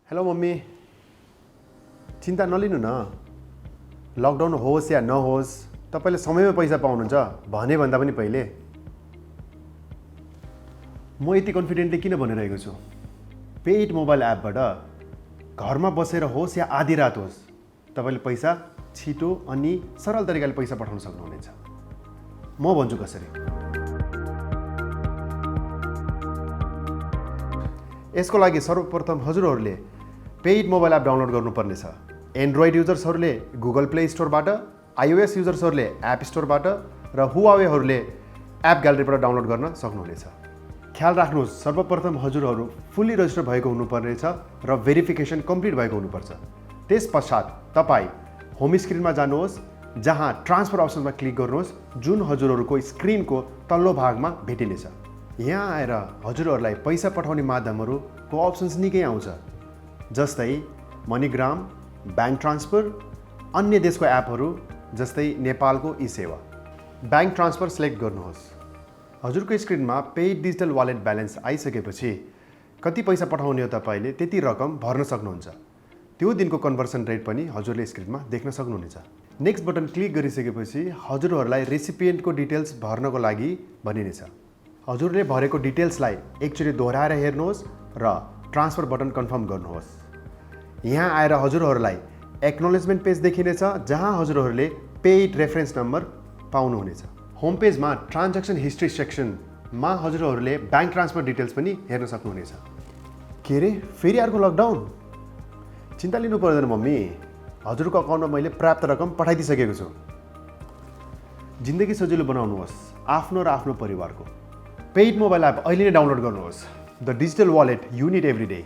Hello mummy, चिन्ता नलिनु न। लकडाउन होस् या नहोस्, तपाईँले समयमा पैसा पाउनुहुन्छ भने भन्दा पनि पहिले। म यति कन्फिडेन्टली किन भनिरहेको छु? पेड मोबाइल एपबाट घरमा बसेर होस् या आधी रात होस्, तपाईँले पैसा छिटो अनि सरल तरिकाले पैसा पठाउन सक्नुहुनेछ। म भन्छु कसरी। यसको लागि सर्वप्रथम हजुरहरूले पेड मोबाइल एप डाउनलोड गर्नुपर्नेछ। एन्ड्रोइड युजर्सहरूले गुगल प्ले स्टोरबाट, आइओएस युजर्सहरूले एप स्टोरबाट र हुवावेहरूले एप ग्यालरीबाट डाउनलोड गर्न सक्नुहुनेछ। ख्याल राख्नुहोस्, सर्वप्रथम हजुरहरू फुल्ली रजिस्टर भएको हुनुपर्नेछ र भेरिफिकेसन कम्प्लिट भएको हुनुपर्छ। त्यसपश्चात तपाईँ होम स्क्रिनमा जानुहोस्, जहाँ ट्रान्सफर अप्सनमा क्लिक गर्नुहोस्, जुन हजुरहरूको स्क्रिनको तल्लो भागमा भेटिनेछ। यहाँ आएर हजुरहरूलाई पैसा पठाउने माध्यमहरूको अप्सन्स निकै आउँछ, जस्तै मनीग्राम, ब्याङ्क ट्रान्सफर, अन्य देशको एपहरू जस्तै नेपालको ई-सेवा। ब्याङ्क ट्रान्सफर सिलेक्ट गर्नुहोस्। हजुरको स्क्रिनमा पेड डिजिटल वालेट ब्यालेन्स आइसकेपछि कति पैसा पठाउने हो तपाईँले त्यति रकम भर्न सक्नुहुन्छ। त्यो दिनको कन्भर्सन रेट पनि हजुरले स्क्रिनमा देख्न सक्नुहुनेछ। नेक्स्ट बटन क्लिक गरिसकेपछि हजुरहरूलाई रेसिपिएन्टको डिटेल्स भर्नको लागि भनिनेछ। हजुरले भरेको डिटेल्सलाई एकचोटि दोहोऱ्याएर हेर्नुहोस् र ट्रान्सफर बटन कन्फर्म गर्नुहोस्। यहाँ आएर हजुरहरूलाई एक्नोलेजमेन्ट पेज देखिनेछ, जहाँ हजुरहरूले पेड रेफरेन्स नम्बर पाउनुहुनेछ। होम पेजमा ट्रान्ज्याक्सन हिस्ट्री सेक्सनमा हजुरहरूले ब्याङ्क ट्रान्सफर डिटेल्स पनि हेर्न सक्नुहुनेछ। के रे, फेरि अर्को लकडाउन? चिन्ता लिनु पर्दैन मम्मी, हजुरको अकाउन्टमा मैले पर्याप्त रकम पठाइदिइसकेको छु। जिन्दगी सजिलो बनाउनुहोस्, आफ्नो र आफ्नो परिवारको। पेड मोबाइल एप अहिले नै डाउनलोड गर्नुहोस्। The digital wallet you need every day.